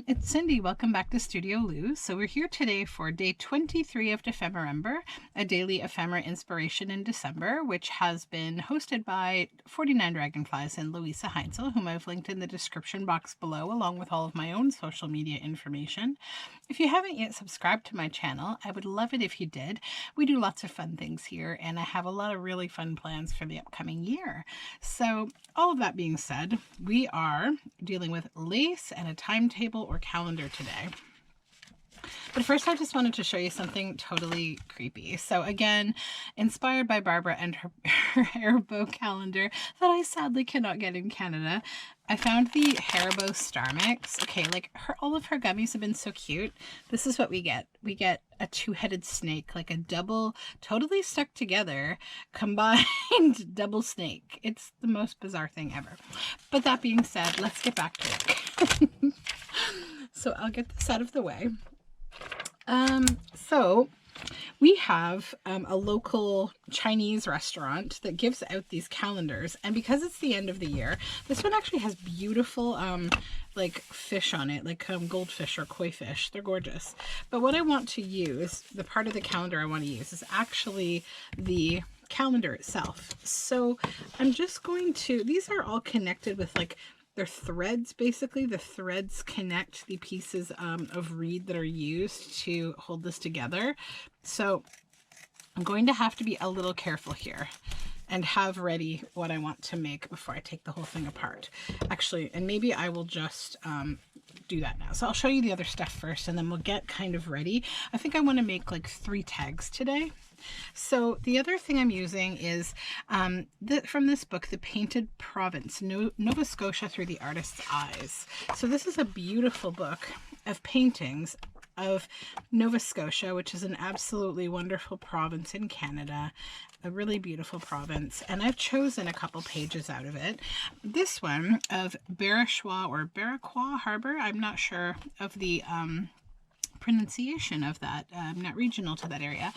It's Cindy. Welcome back to Studioloo. So we're here today for day 23 of DEPHEMEREMBER, a daily ephemera inspiration in December, which has been hosted by 49 Dragonflies and Louisa Heinzel, whom I've linked in the description box below, along with all of my own social media information. If you haven't yet subscribed to my channel, I would love it if you did. We do lots of fun things here, and I have a lot of really fun plans for the upcoming year. So all of that being said, we are dealing with lace and a timetable or calendar today. But first, I just wanted to show you something totally creepy. So again, inspired by Barbara and her Haribo calendar that I sadly cannot get in Canada, I found the Haribo Star Mix. Okay, like all of her gummies have been so cute. This is what we get. We get a two-headed snake, like a double, totally stuck together, combined double snake. It's the most bizarre thing ever. But that being said, let's get back to it. So I'll get this out of the way. So we have a local Chinese restaurant that gives out these calendars, and because it's the end of the year, this one actually has beautiful like fish on it, like goldfish or koi fish. They're gorgeous. But what I want to use, the part of the calendar I want to use, is actually the calendar itself. So I'm just going to, these are all connected with like, they're threads. Basically the threads connect the pieces of reed that are used to hold this together. So I'm going to have to be a little careful here and have ready what I want to make before I take the whole thing apart. Actually, and maybe I will just do that now. So I'll show you the other stuff first, and then we'll get kind of ready. I think I want to make like 3 tags today. So the other thing I'm using is from this book, The Painted Province, Nova Scotia Through the Artist's Eyes. So this is a beautiful book of paintings of Nova Scotia, which is an absolutely wonderful province in Canada, a really beautiful province. And I've chosen a couple pages out of it. This one of Barachois or Barachois Harbor, I'm not sure of the pronunciation of that. I'm not regional to that area.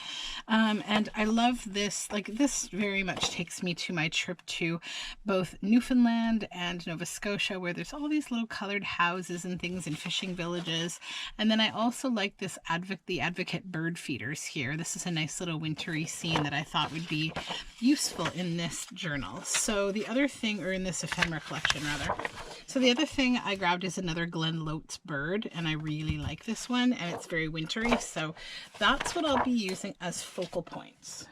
And I love this, like this very much takes me to my trip to both Newfoundland and Nova Scotia, where there's all these little colored houses and things and fishing villages. And then I also like this the Advocate bird feeders here. This is a nice little wintry scene that I thought would be useful in this journal. So the other thing, or in this ephemera collection rather. So the other thing I grabbed is another Glen Lotes bird, and I really like this one, and it's very wintry, so that's what I'll be using as focal points.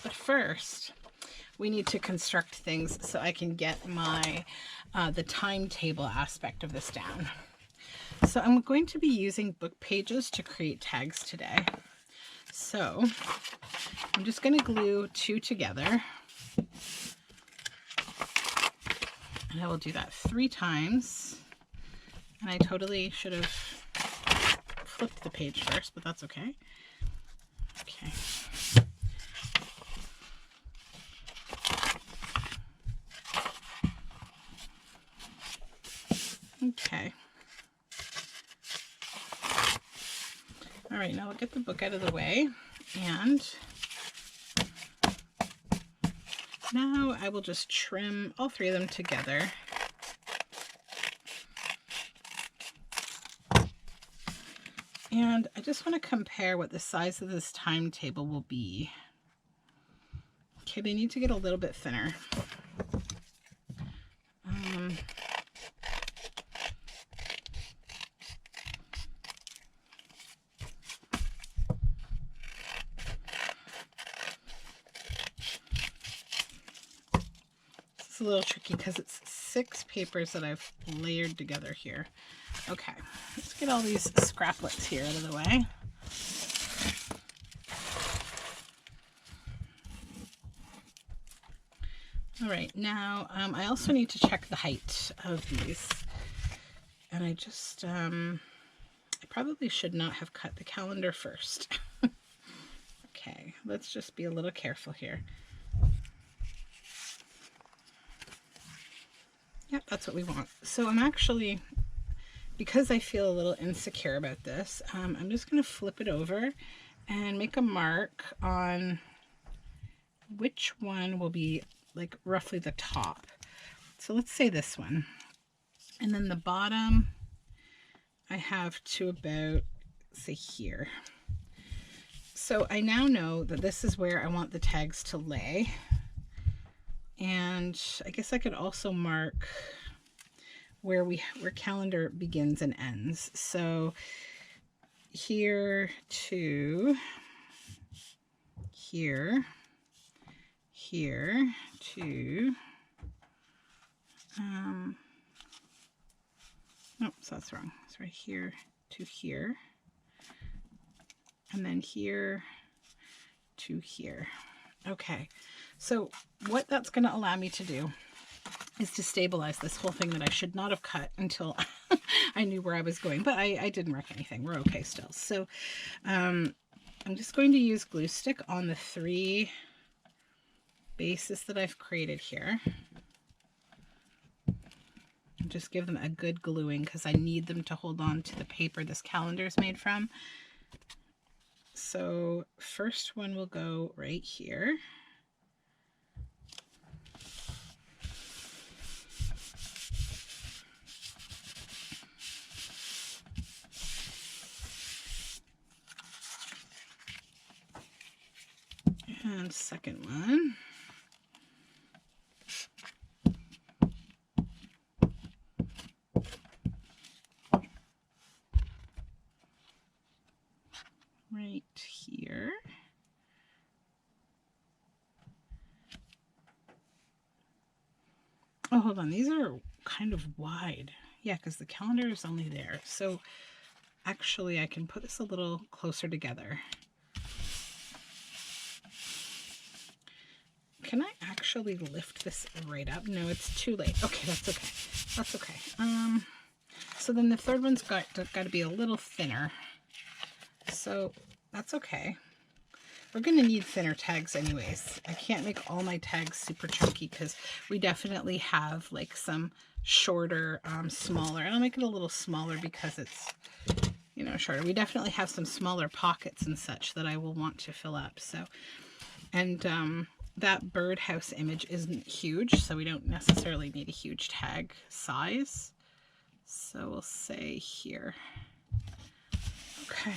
But first, we need to construct things so I can get my the timetable aspect of this down. So I'm going to be using book pages to create tags today. So I'm just going to glue 2 together. And I will do that 3 times. And I totally should have flipped the page first, but that's okay. Okay. Okay. All right, now I'll get the book out of the way, and now I will just trim all 3 of them together. And I just want to compare what the size of this timetable will be. Okay, they need to get a little bit thinner. It's a little tricky because it's 6 papers that I've layered together here. Okay, let's get all these scraplets here out of the way. All right, now I also need to check the height of these. And I just, I probably should not have cut the calendar first. Okay, let's just be a little careful here. Yep, that's what we want. So I'm actually, because I feel a little insecure about this, I'm just going to flip it over and make a mark on which one will be like roughly the top. So let's say this one. And then the bottom I have to about, say, here. So I now know that this is where I want the tags to lay. And I guess I could also mark where calendar begins and ends. So here to here, here to, oops, that's wrong. It's right here to here, and then here to here. Okay, so what that's going to allow me to do is to stabilize this whole thing that I should not have cut until I knew where I was going, but I didn't wreck anything. We're okay still. So I'm just going to use glue stick on the 3 bases that I've created here. And just give them a good gluing because I need them to hold on to the paper this calendar is made from. So first one will go right here. And second one. Right here. Oh, hold on. These are kind of wide. Yeah, because the calendar is only there. So actually I can put this a little closer together. Can I actually lift this right up? No, it's too late. Okay, that's okay. That's okay. So then the third one's got to be a little thinner. So that's okay. We're going to need thinner tags anyways. I can't make all my tags super chunky because we definitely have like some shorter, smaller. And I'll make it a little smaller because it's, you know, shorter. We definitely have some smaller pockets and such that I will want to fill up. So, and that birdhouse image isn't huge, so we don't necessarily need a huge tag size. So we'll say here. Okay.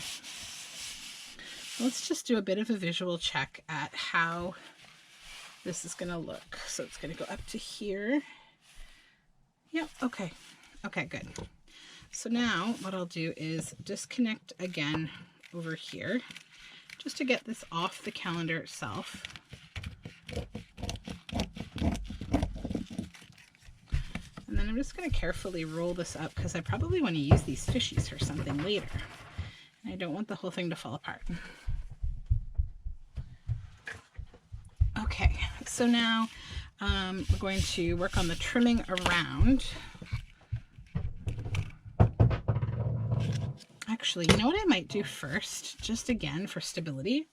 Let's just do a bit of a visual check at how this is going to look. So it's going to go up to here. Yep, okay. Okay, good. So now what I'll do is disconnect again over here just to get this off the calendar itself. And then I'm just going to carefully roll this up because I probably want to use these fishies for something later. And I don't want the whole thing to fall apart. Okay, so now we're going to work on the trimming around. Actually, you know what I might do first, just again for stability?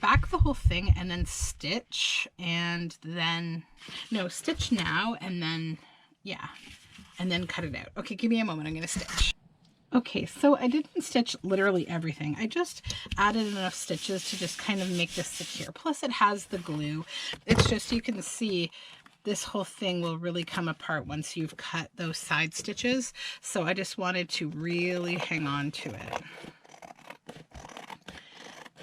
Back the whole thing and then stitch, and then, no, stitch now and then, yeah, and then cut it out. Okay, give me a moment, I'm going to stitch. Okay, so I didn't stitch literally everything. I just added enough stitches to just kind of make this secure. Plus it has the glue. It's just, you can see this whole thing will really come apart once you've cut those side stitches. So I just wanted to really hang on to it.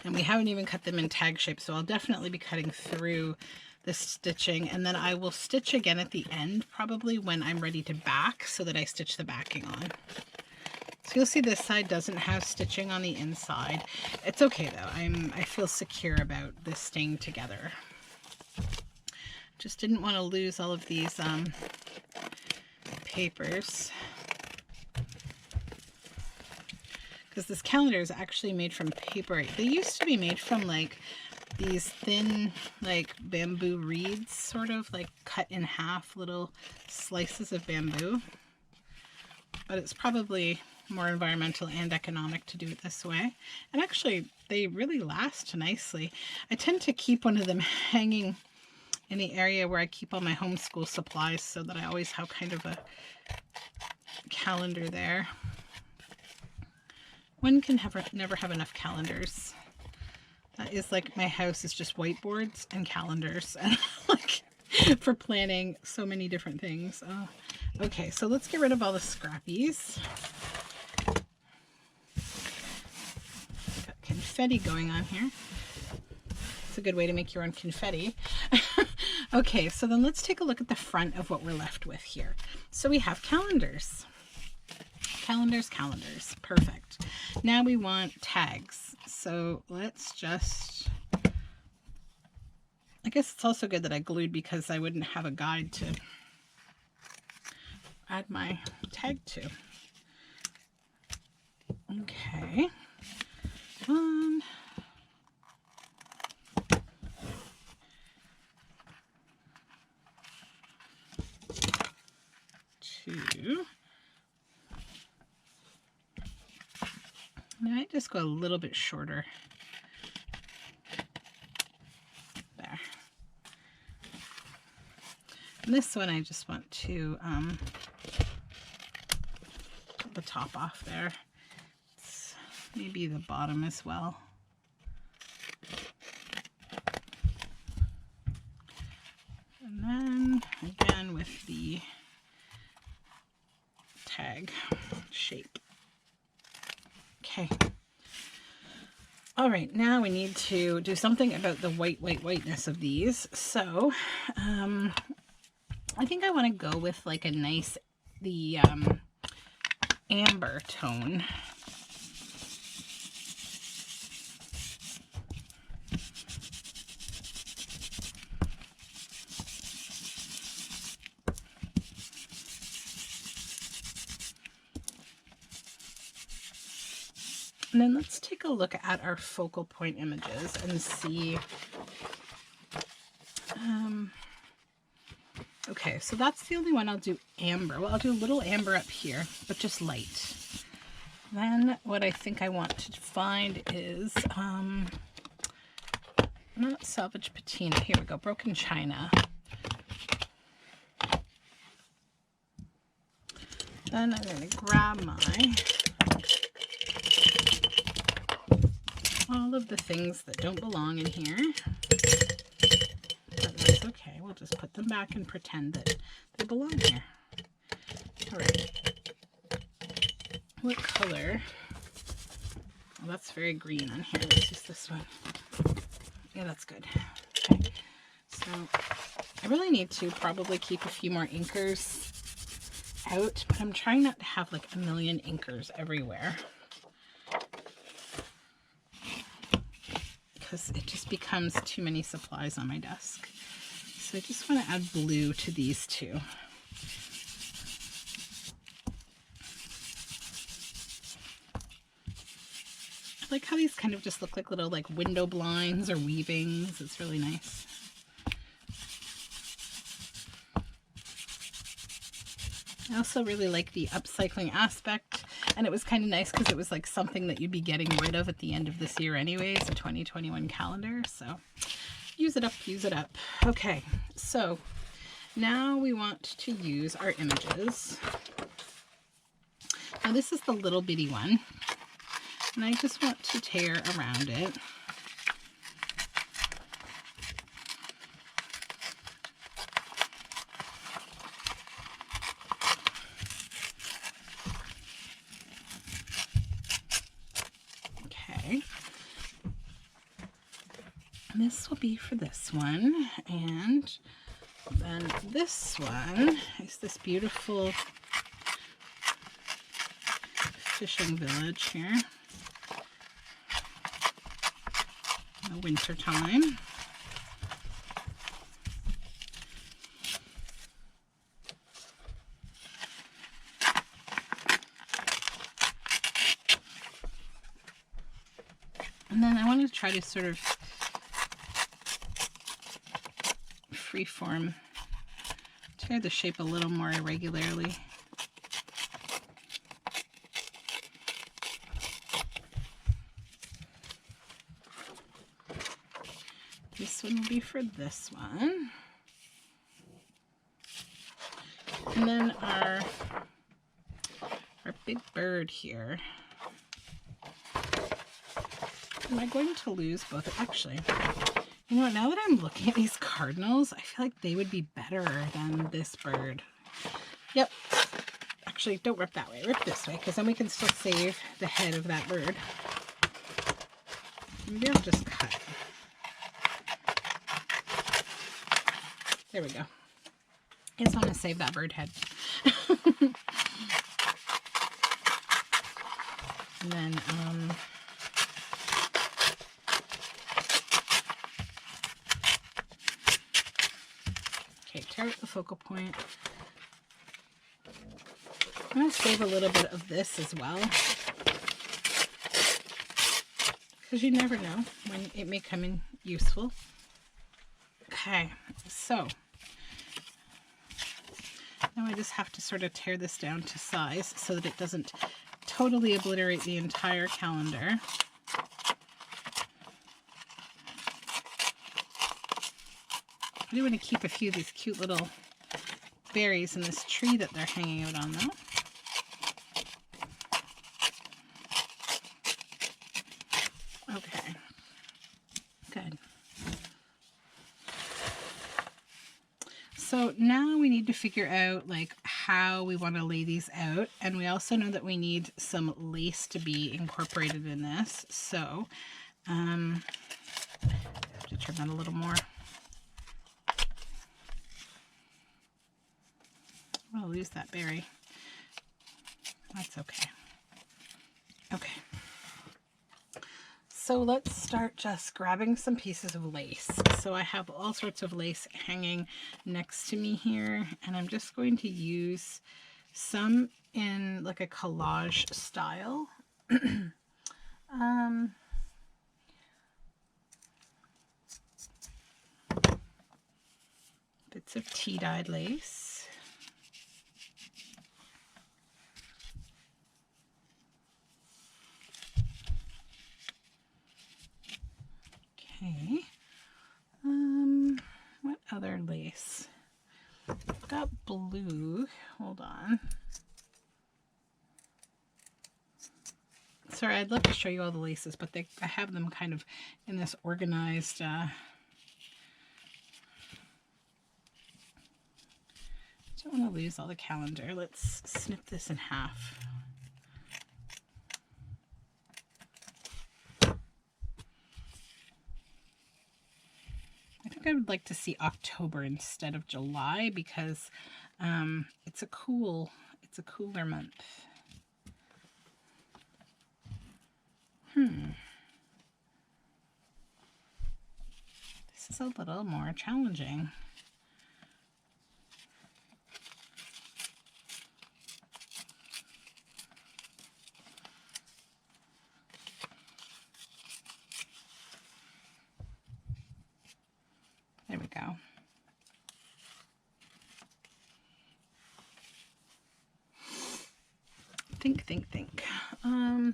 And we haven't even cut them in tag shape, so I'll definitely be cutting through the stitching, and then I will stitch again at the end, probably when I'm ready to back, so that I stitch the backing on. So you'll see this side doesn't have stitching on the inside. It's okay though. I feel secure about this staying together. Just didn't want to lose all of these papers, because this calendar is actually made from paper. They used to be made from like these thin like bamboo reeds, sort of like cut in half, little slices of bamboo. But it's probably more environmental and economic to do it this way. And actually they really last nicely. I tend to keep one of them hanging in the area where I keep all my homeschool supplies, so that I always have kind of a calendar there. One can never have enough calendars. That is like, my house is just whiteboards and calendars, and like for planning so many different things. Oh, Okay, so let's get rid of all the scrappies. Got confetti going on here. It's a good way to make your own confetti. Okay, so then let's take a look at the front of what we're left with here. So we have calendars. Calendars, calendars. Perfect. Now we want tags. So let's just... I guess it's also good that I glued because I wouldn't have a guide to add my tag to. Okay. 1, 2. I might just go a little bit shorter. There. And this one I just want to put the top off there. Maybe the bottom as well. And then again with the tag shape. Okay. All right, now we need to do something about the whiteness of these. So I think I want to go with like a nice, the amber tone. And then let's take a look at our focal point images and see. Okay, so that's the only one I'll do amber. Well, I'll do a little amber up here, but just light. Then what I think I want to find is, not salvage patina. Here we go, broken china. Then I'm going to grab my... all of the things that don't belong in here, but that's okay. We'll just put them back and pretend that they belong here. All right. What color? Well, that's very green on here. Let's use this one. Yeah, that's good. Okay. So I really need to probably keep a few more inkers out, but I'm trying not to have like a million inkers everywhere, because it just becomes too many supplies on my desk. So I just want to add blue to these two. I like how these kind of just look like little like window blinds or weavings. It's really nice. I also really like the upcycling aspect, and it was kind of nice because it was like something that you'd be getting rid of at the end of this year anyways, a 2021 calendar. So use it up, use it up. Okay, so now we want to use our images. Now this is the little bitty one, and I just want to tear around it. This will be for this one, and then this one is this beautiful fishing village here in the winter time. And then I want to try to sort of freeform, tear the shape a little more irregularly. This one will be for this one. And then our big bird here. Am I going to lose both? Actually, you know what, now that I'm looking at these cardinals, I feel like they would be better than this bird. Yep. Actually, don't rip that way. Rip this way, because then we can still save the head of that bird. Maybe I'll just cut. There we go. I just want to save that bird head. And then, okay, tear out the focal point. I'm going to save a little bit of this as well, because you never know when it may come in useful. Okay, so now I just have to sort of tear this down to size so that it doesn't totally obliterate the entire calendar. I do want to keep a few of these cute little berries in this tree that they're hanging out on, though. Okay, good. So now we need to figure out like how we want to lay these out, and we also know that we need some lace to be incorporated in this. So I have to trim that a little more. I'll lose that berry. That's okay. Okay. So let's start just grabbing some pieces of lace. So I have all sorts of lace hanging next to me here, and I'm just going to use some in like a collage style. Bits of tea-dyed lace. Okay, what other lace? I've got blue, hold on. Sorry, I'd love to show you all the laces, but I have them kind of in this organized, don't want to lose all the calendar. Let's snip this in half. I would like to see October instead of July, because it's a cooler month. This is a little more challenging. There we go. Think. A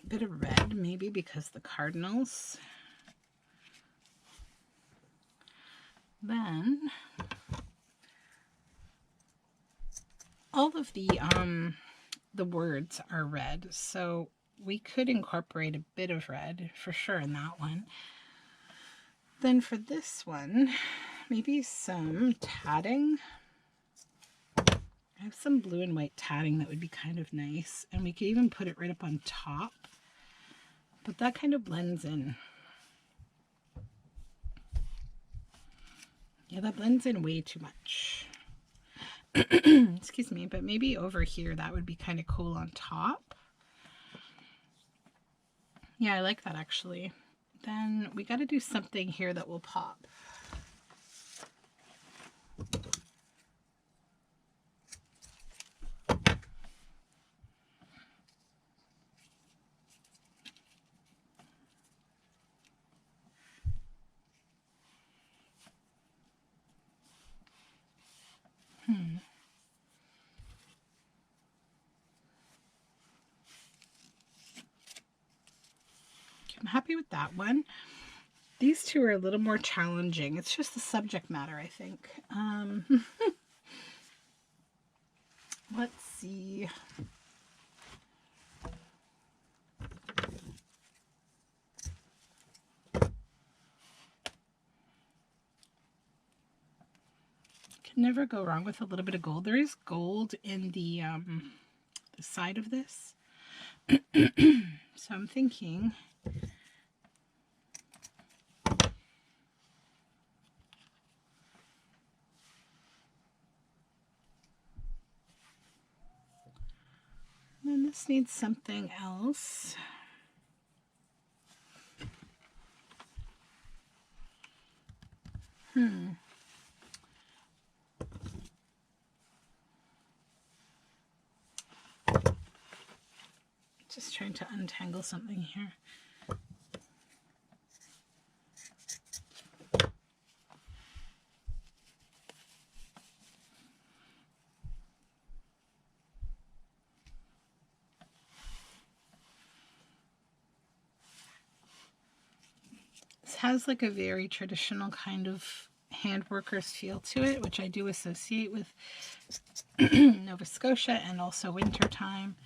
bit of red, maybe, because the cardinals. Then all of the words are red, so we could incorporate a bit of red for sure in that one. Then for this one, maybe some tatting. I have some blue and white tatting that would be kind of nice, and we could even put it right up on top, but that kind of blends in. Yeah, that blends in way too much. Excuse me, but maybe over here that would be kind of cool on top. Yeah, I like that actually. Then we got to do something here that will pop. I'm happy with that one. These two are a little more challenging. It's just the subject matter, I think. Let's see. never go wrong with a little bit of gold. There is gold in the side of this. So I'm thinking and this needs something else. Just trying to untangle something here. This has like a very traditional kind of hand workers feel to it, which I do associate with Nova Scotia and also winter time.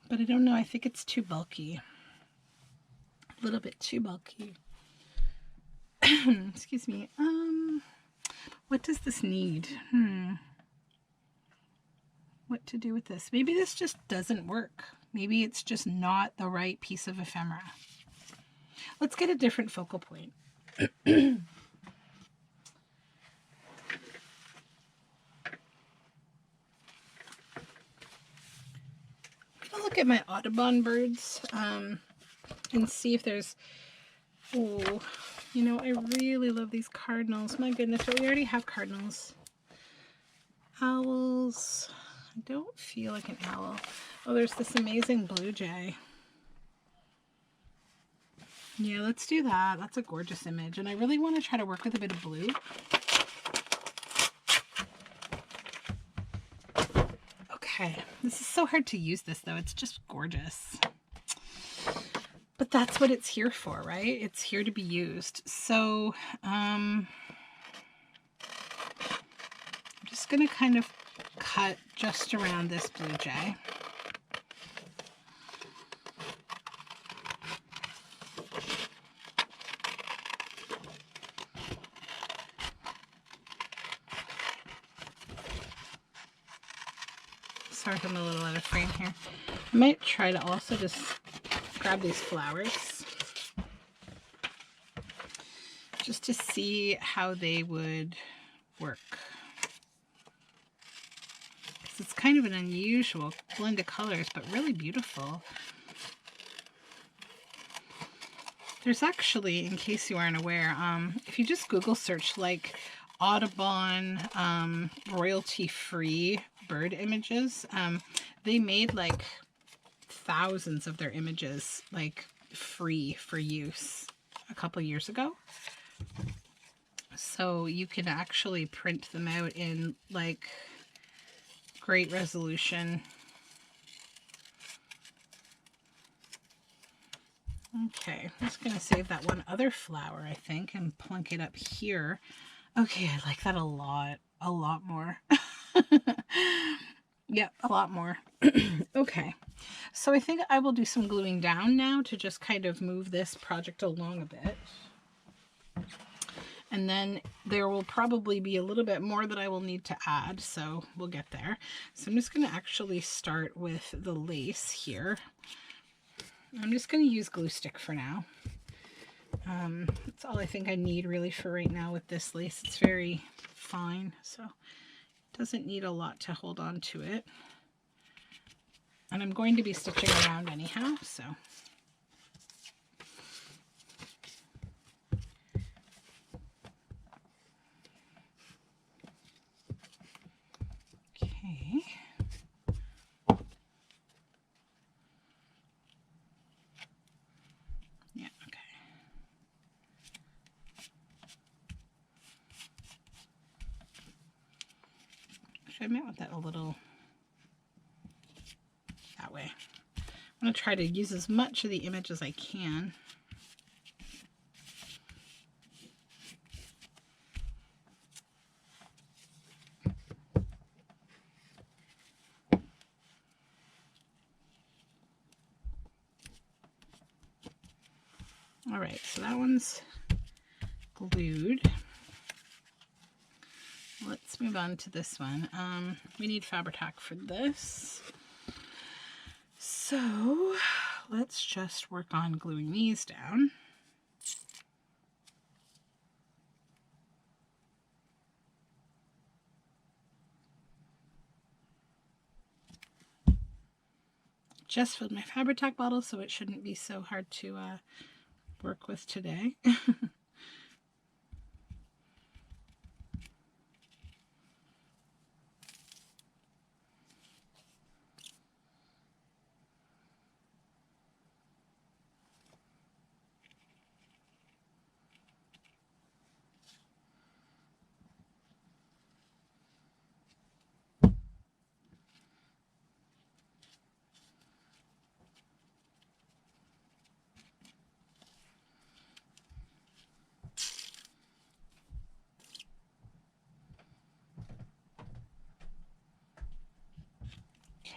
But I don't know, I think it's too bulky. A little bit too bulky. Excuse me. What does this need? What to do with this? Maybe this just doesn't work. Maybe it's just not the right piece of ephemera. Let's get a different focal point. I'm gonna look at my Audubon Birds and see if there's, oh, you know, I really love these cardinals. My goodness, but we already have cardinals. Owls. I don't feel like an owl. Oh, there's this amazing blue jay. Yeah, let's do that. That's a gorgeous image. And I really want to try to work with a bit of blue. Okay. This is so hard to use this, though. It's just gorgeous. But that's what it's here for, right? It's here to be used. So, I'm just going to kind of cut just around this blue jay. Sorry if I'm a little out of frame here. I might try to also just grab these flowers just to see how they would work. It's kind of an unusual blend of colors, but really beautiful. There's actually, in case you aren't aware, if you just Google search like Audubon royalty-free bird images, they made like thousands of their images like free for use a couple years ago. So you can actually print them out in like great resolution. Okay, I'm just going to save that one other flower, I think, and plunk it up here. Okay, I like that a lot more. Yep, a lot more. Okay, so I think I will do some gluing down now to just kind of move this project along a bit. And then there will probably be a little bit more that I will need to add, so we'll get there. So I'm just going to actually start with the lace here. I'm just going to use glue stick for now. That's all I think I need really for right now with this lace. It's very fine, so it doesn't need a lot to hold on to it. And I'm going to be stitching around anyhow, so. Okay. Yeah, okay. Actually, I might want that a little that way. I'm going to try to use as much of the image as I can. All right, so that one's glued. Let's move on to this one. We need Fabri-Tac for this. So let's just work on gluing these down. Just filled my Fabri-Tac bottle, so it shouldn't be so hard to work with today.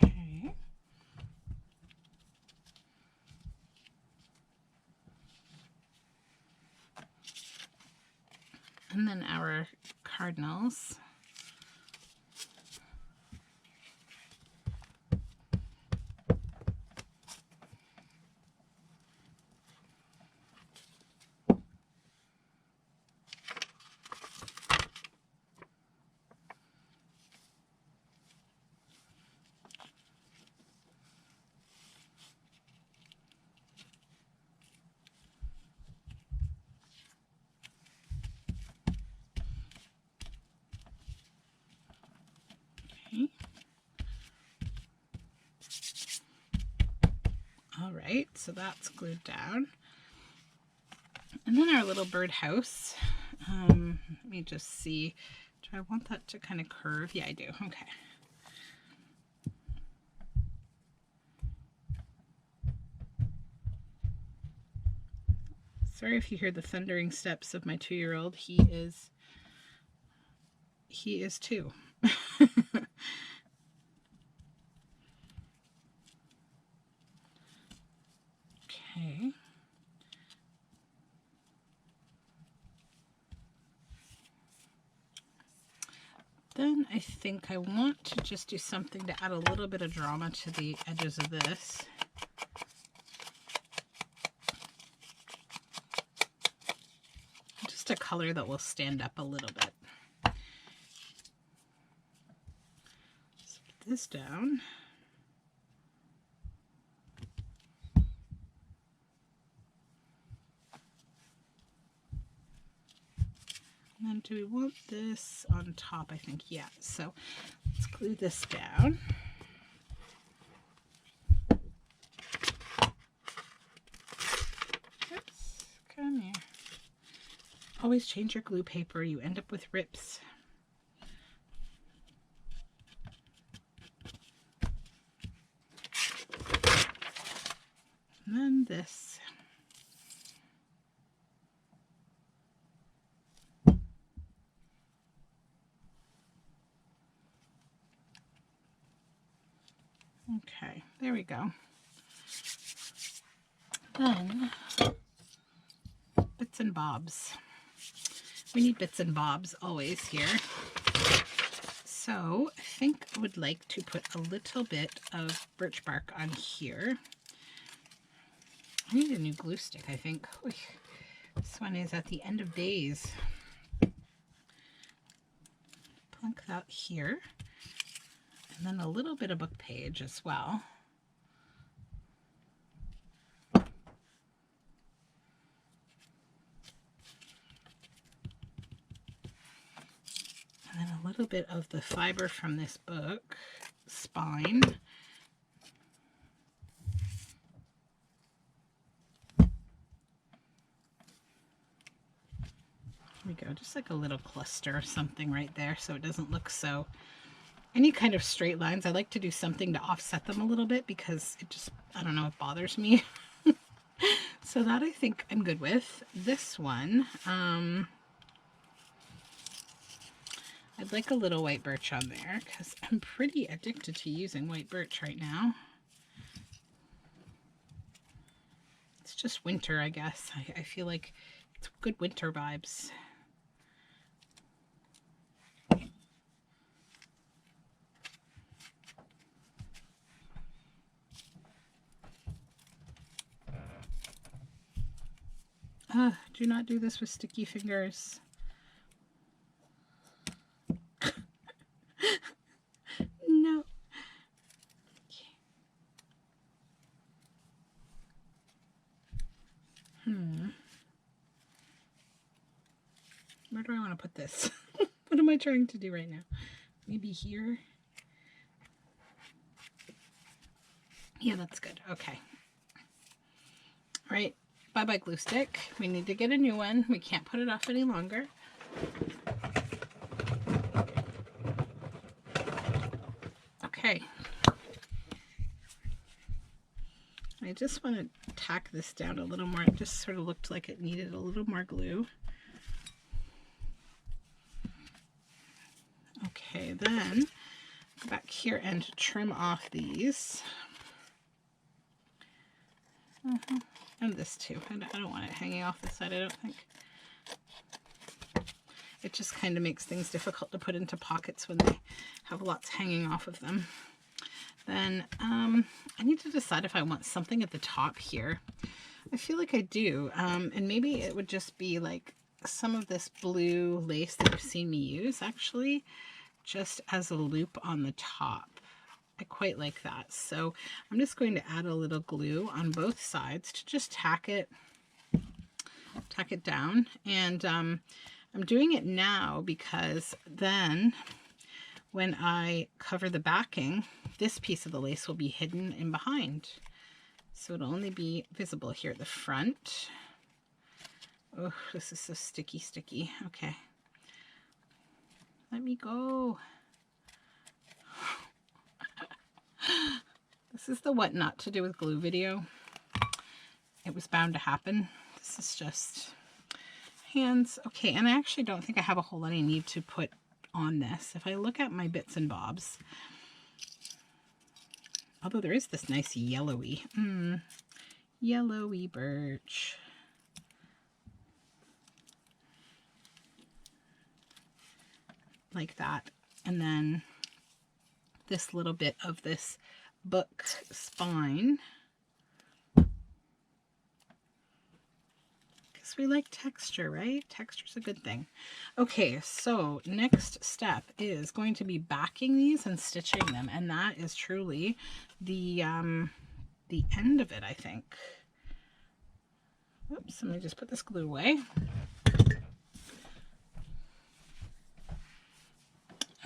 Okay. And then our cardinals. Okay. All right, so that's glued down. And then our little birdhouse. Let me just see. Do I want that to kind of curve? Yeah, I do. Okay. Sorry if you hear the thundering steps of my 2-year-old. He is 2. Okay. Then I think I want to just do something to add a little bit of drama to the edges of this. Just a color that will stand up a little bit. Let's put this down. And then do we want this on top? I think, yeah. So let's glue this down. Oops, come here. Always change your glue paper. You end up with rips. And then this. Okay, there we go. Then, bits and bobs. We need bits and bobs always here. So I think I would like to put a little bit of birch bark on here. I need a new glue stick, I think. This one is at the end of days. Plunk that here. And then a little bit of book page as well. And then a little bit of the fiber from this book, spine. Here we go, just like a little cluster or something right there so it doesn't look so... Any kind of straight lines, I like to do something to offset them a little bit because it just, I don't know, it bothers me. So that I think I'm good with. This one, I'd like a little white birch on there because I'm pretty addicted to using white birch right now. It's just winter, I guess. I feel like It's good winter vibes. Do not do this with sticky fingers. No. Okay. Where do I want to put this? What am I trying to do right now? Maybe here? Yeah, that's good. Okay. All right. Bye-bye glue stick. We need to get a new one. We can't put it off any longer. Okay. I just want to tack this down a little more. It just sort of looked like it needed a little more glue. Okay, then go back here and trim off these. And this too. I don't want it hanging off the side, I don't think. It just kind of makes things difficult to put into pockets when they have lots hanging off of them. Then I need to decide if I want something at the top here. I feel like I do. And maybe it would just be like some of this blue lace that you've seen me use, actually, just as a loop on the top. I quite like that. So I'm just going to add a little glue on both sides to just tack it down. And I'm doing it now because then when I cover the backing, this piece of the lace will be hidden in behind. So it'll only be visible here at the front. Oh, this is so sticky. Okay. Let me go. This is the what not to do with glue video. It was bound to happen. This is just hands. Okay, and I actually don't think I have a whole lot I need to put on this. If I look at my bits and bobs, although there is this nice yellowy birch. Like that. And then this little bit of this book spine. Because we like texture, right? Texture's a good thing. Okay, so next step is going to be backing these and stitching them. And that is truly the end of it, I think. Oops, let me just put this glue away.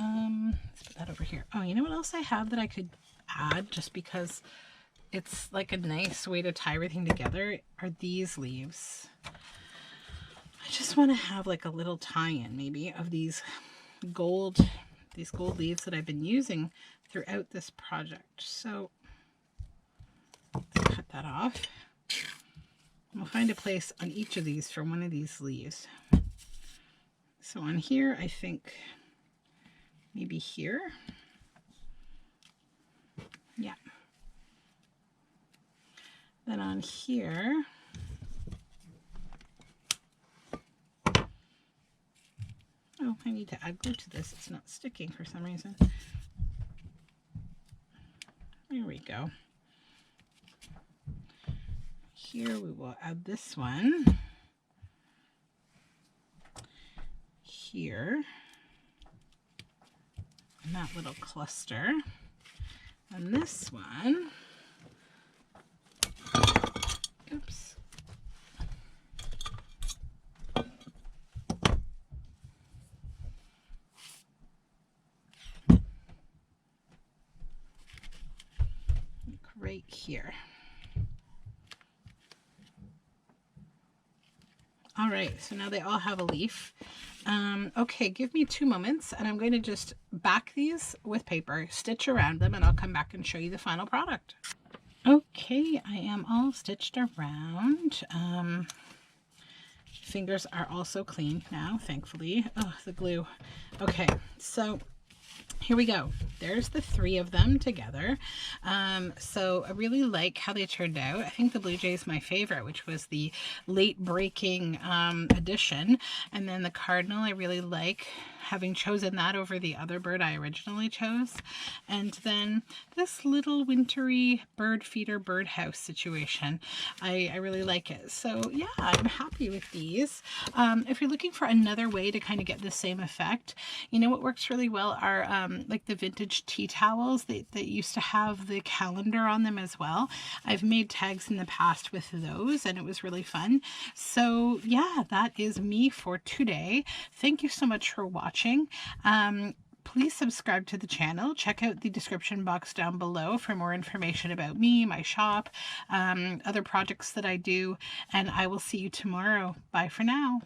Let's put that over here. Oh, you know what else I have that I could add just because it's like a nice way to tie everything together are these leaves. I just want to have like a little tie-in maybe of these gold leaves that I've been using throughout this project. So let's cut that off. We'll find a place on each of these for one of these leaves. So on here, I think maybe here. Yeah. Then on here, oh, I need to add glue to this. It's not sticking for some reason. There we go. Here we will add this one. Here. And that little cluster. And this one. Oops. Right here. All right, so now they all have a leaf. Okay, give me 2 moments and I'm going to just back these with paper, stitch around them, and I'll come back and show you the final product. Okay, I am all stitched around. Fingers are also clean now, thankfully. Oh, the glue. Okay, so here we go. There's the 3 of them together. So I really like how they turned out. I think the Blue Jay is my favorite, which was the late breaking edition. And then the Cardinal, I really like, having chosen that over the other bird I originally chose. And then this little wintry bird feeder birdhouse situation. I really like it. So yeah, I'm happy with these. If you're looking for another way to kind of get the same effect, you know what works really well are like the vintage tea towels that used to have the calendar on them as well. I've made tags in the past with those and it was really fun. So yeah, that is me for today. Thank you so much for watching. Please subscribe to the channel. Check out the description box down below for more information about me, my shop, other projects that I do, and I will see you tomorrow. Bye for now.